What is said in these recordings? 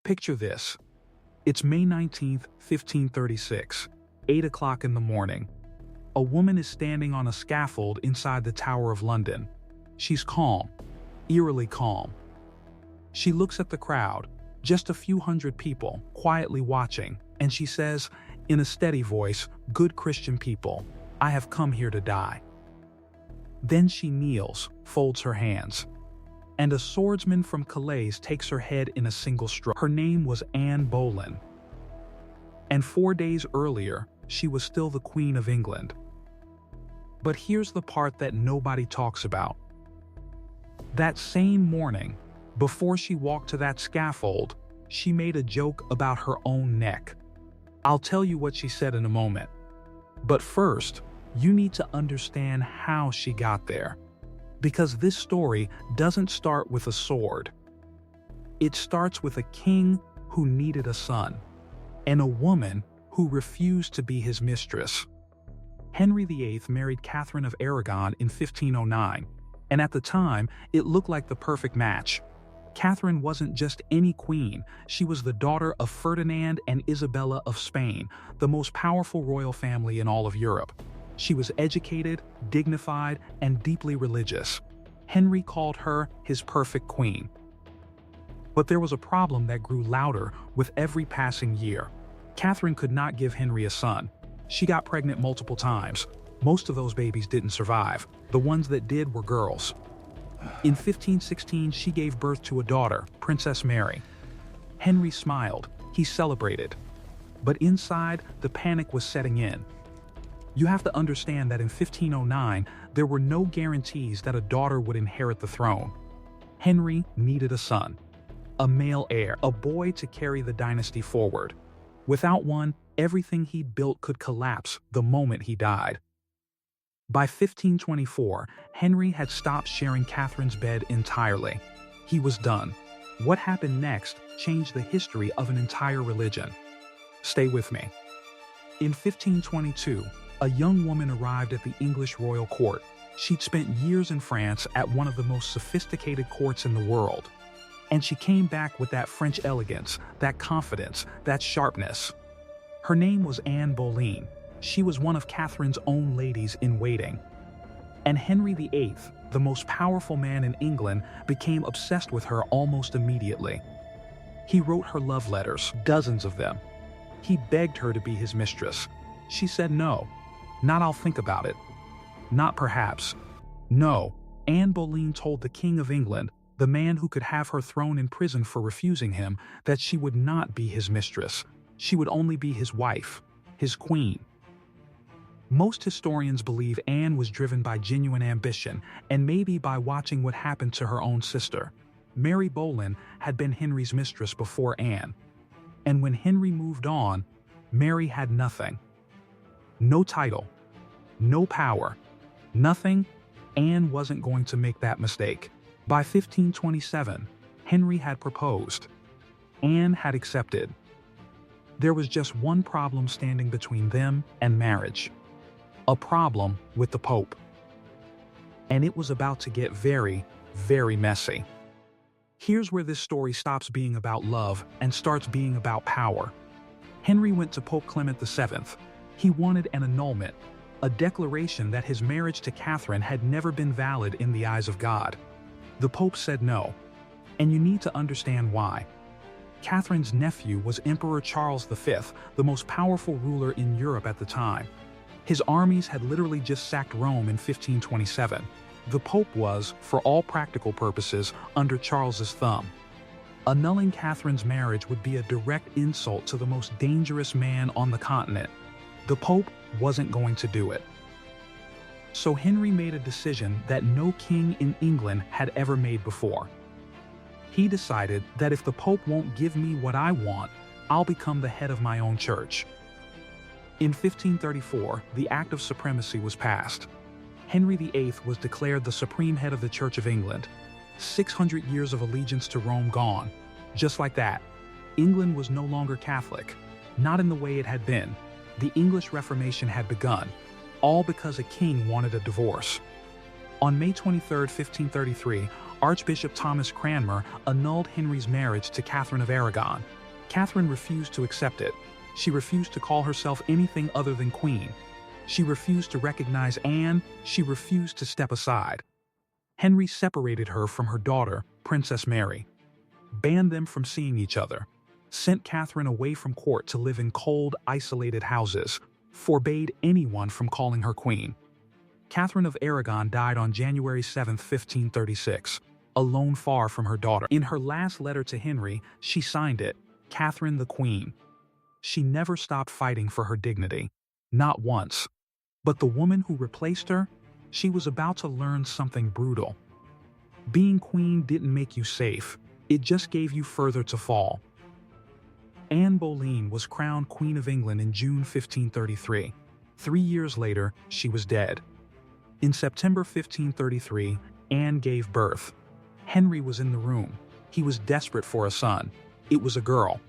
Picture this. It's May 19th, 1536, 8 o'clock in the morning. A woman is standing on a scaffold inside the Tower of London. She's calm, eerily calm. She looks at the crowd, just a few hundred people, quietly watching, and she says, in a steady voice, "Good Christian people, I have come here to die." Then she kneels, folds her hands, and a swordsman from Calais takes her head in a single stroke. Her name was Anne Boleyn, and 4 days earlier, she was still the Queen of England. But here's the part that nobody talks about. That same morning, before she walked to that scaffold, she made a joke about her own neck. I'll tell you what she said in a moment. But first, you need to understand how she got there. Because this story doesn't start with a sword. It starts with a king who needed a son, and a woman who refused to be his mistress. Henry VIII married Katherine of Aragon in 1509, and at the time, it looked like the perfect match. Katherine wasn't just any queen, she was the daughter of Ferdinand and Isabella of Spain, the most powerful royal family in all of Europe. She was educated, dignified, and deeply religious. Henry called her his perfect queen. But there was a problem that grew louder with every passing year. Katherine could not give Henry a son. She got pregnant multiple times. Most of those babies didn't survive. The ones that did were girls. In 1516, she gave birth to a daughter, Princess Mary. Henry smiled. He celebrated. But inside, the panic was setting in. You have to understand that in 1509, there were no guarantees that a daughter would inherit the throne. Henry needed a son, a male heir, a boy to carry the dynasty forward. Without one, everything he'd built could collapse the moment he died. By 1524, Henry had stopped sharing Catherine's bed entirely. He was done. What happened next changed the history of an entire religion. Stay with me. In 1522, a young woman arrived at the English royal court. She'd spent years in France at one of the most sophisticated courts in the world. And she came back with that French elegance, that confidence, that sharpness. Her name was Anne Boleyn. She was one of Catherine's own ladies in waiting. And Henry VIII, the most powerful man in England, became obsessed with her almost immediately. He wrote her love letters, dozens of them. He begged her to be his mistress. She said no. Not "I'll think about it." Not "perhaps." No. Anne Boleyn told the King of England, the man who could have her thrown in prison for refusing him, that she would not be his mistress. She would only be his wife, his queen. Most historians believe Anne was driven by genuine ambition and maybe by watching what happened to her own sister. Mary Boleyn had been Henry's mistress before Anne. And when Henry moved on, Mary had nothing. No title, no power, nothing. Anne wasn't going to make that mistake. By 1527, Henry had proposed. Anne had accepted. There was just one problem standing between them and marriage. A problem with the Pope. And it was about to get very, very messy. Here's where this story stops being about love and starts being about power. Henry went to Pope Clement VII. He wanted an annulment, a declaration that his marriage to Katherine had never been valid in the eyes of God. The Pope said no, and you need to understand why. Catherine's nephew was Emperor Charles V, the most powerful ruler in Europe at the time. His armies had literally just sacked Rome in 1527. The Pope was, for all practical purposes, under Charles's thumb. Annulling Catherine's marriage would be a direct insult to the most dangerous man on the continent. The Pope wasn't going to do it. So Henry made a decision that no king in England had ever made before. He decided that if the Pope won't give me what I want, I'll become the head of my own church. In 1534, the Act of Supremacy was passed. Henry VIII was declared the supreme head of the Church of England. 600 years of allegiance to Rome gone. Just like that, England was no longer Catholic. Not in the way it had been. The English Reformation had begun, all because a king wanted a divorce. On May 23, 1533, Archbishop Thomas Cranmer annulled Henry's marriage to Katherine of Aragon. Catherine refused to accept it. She refused to call herself anything other than queen. She refused to recognize Anne. She refused to step aside. Henry separated her from her daughter, Princess Mary, banned them from seeing each other, sent Catherine away from court to live in cold, isolated houses, forbade anyone from calling her queen. Katherine of Aragon died on January 7, 1536, alone far from her daughter. In her last letter to Henry, she signed it, Catherine the Queen. She never stopped fighting for her dignity. Not once. But the woman who replaced her, she was about to learn something brutal. Being queen didn't make you safe. It just gave you further to fall. Anne Boleyn was crowned Queen of England in June 1533. 3 years later, she was dead. In September 1533, Anne gave birth. Henry was in the room. He was desperate for a son. It was a girl.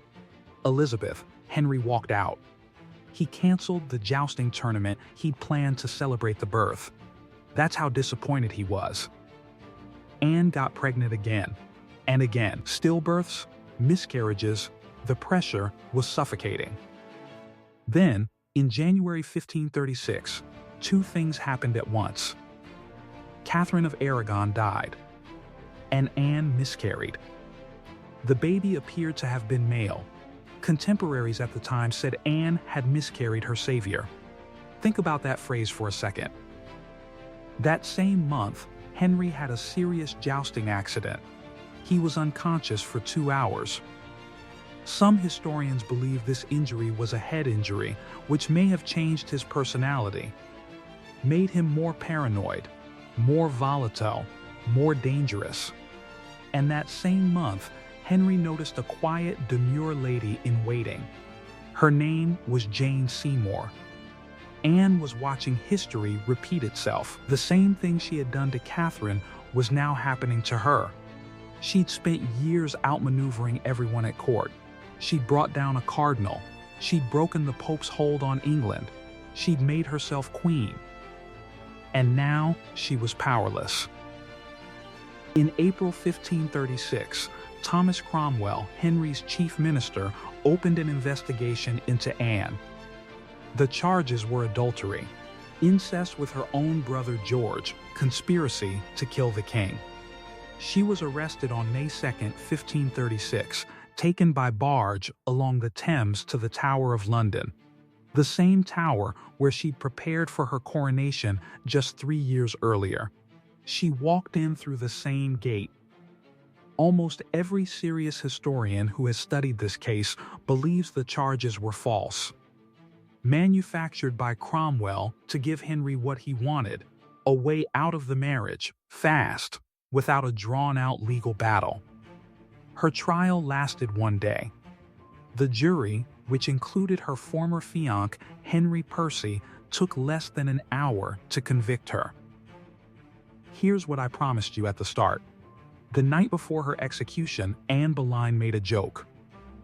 Elizabeth. Henry walked out. He canceled the jousting tournament he'd planned to celebrate the birth. That's how disappointed he was. Anne got pregnant again and again. Stillbirths, miscarriages, the pressure was suffocating. Then, in January 1536, 2 things happened at once. Katherine of Aragon died, and Anne miscarried. The baby appeared to have been male. Contemporaries at the time said Anne had miscarried her savior. Think about that phrase for a second. That same month, Henry had a serious jousting accident. He was unconscious for 2 hours. Some historians believe this injury was a head injury, which may have changed his personality, made him more paranoid, more volatile, more dangerous. And that same month, Henry noticed a quiet, demure lady in waiting. Her name was Jane Seymour. Anne was watching history repeat itself. The same thing she had done to Catherine was now happening to her. She'd spent years outmaneuvering everyone at court. She'd brought down a cardinal. She'd broken the Pope's hold on England. She'd made herself queen. And now she was powerless. In April 1536, Thomas Cromwell, Henry's chief minister, opened an investigation into Anne. The charges were adultery, incest with her own brother George, conspiracy to kill the king. She was arrested on May 2, 1536, taken by barge along the Thames to the Tower of London, the same tower where she'd prepared for her coronation just 3 years earlier. She walked in through the same gate. Almost every serious historian who has studied this case believes the charges were false, manufactured by Cromwell to give Henry what he wanted, a way out of the marriage, fast, without a drawn-out legal battle. Her trial lasted 1 day. The jury, which included her former fiancé, Henry Percy, took less than an hour to convict her. Here's what I promised you at the start. The night before her execution, Anne Boleyn made a joke.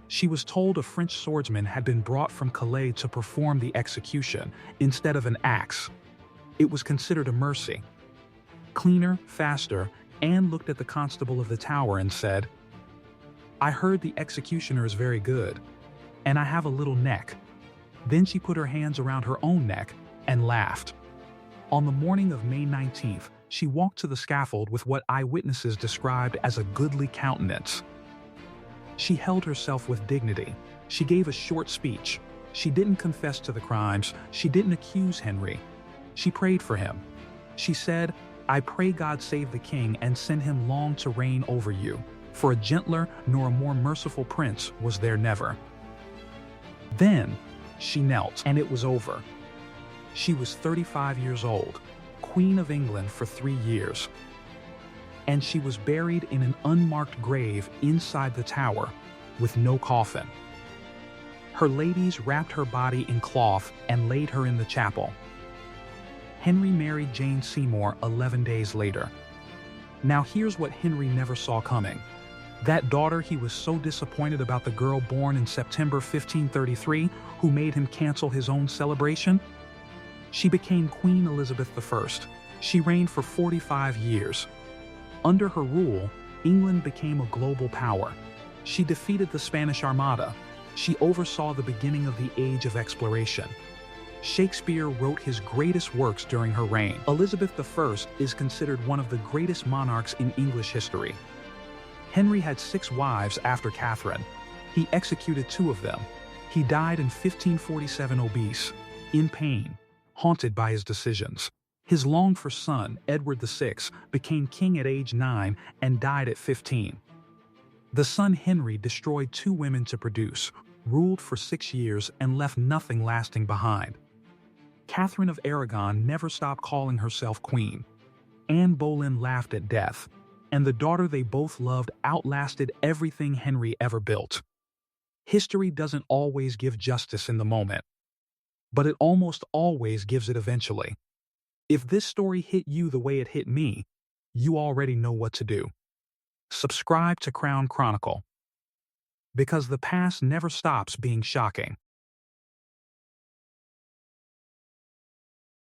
She was told a French swordsman had been brought from Calais to perform the execution instead of an axe. It was considered a mercy. Cleaner, faster, Anne looked at the constable of the tower and said, "I heard the executioner is very good, and I have a little neck." Then she put her hands around her own neck and laughed. On the morning of May 19th, she walked to the scaffold with what eyewitnesses described as a goodly countenance. She held herself with dignity. She gave a short speech. She didn't confess to the crimes. She didn't accuse Henry. She prayed for him. She said, "I pray God save the king and send him long to reign over you, for a gentler nor a more merciful prince was there never." Then she knelt, and it was over. She was 35 years old, Queen of England for 3 years. And she was buried in an unmarked grave inside the tower, with no coffin. Her ladies wrapped her body in cloth and laid her in the chapel. Henry married Jane Seymour 11 days later. Now here's what Henry never saw coming. That daughter he was so disappointed about, the girl born in September 1533 who made him cancel his own celebration? She became Queen Elizabeth I. She reigned for 45 years. Under her rule, England became a global power. She defeated the Spanish Armada, She oversaw the beginning of the Age of Exploration. Shakespeare wrote his greatest works during her reign. Elizabeth I is considered one of the greatest monarchs in English history. Henry had 6 wives after Katherine. He executed 2 of them. He died in 1547 obese, in pain, haunted by his decisions. His longed-for son, Edward VI, became king at age 9 and died at 15. The son Henry destroyed 2 women to produce, ruled for 6 years, and left nothing lasting behind. Katherine of Aragon never stopped calling herself queen. Anne Boleyn laughed at death, and the daughter they both loved outlasted everything Henry ever built. History doesn't always give justice in the moment, but it almost always gives it eventually. If this story hit you the way it hit me, you already know what to do. Subscribe to Crown Chronicle, because the past never stops being shocking.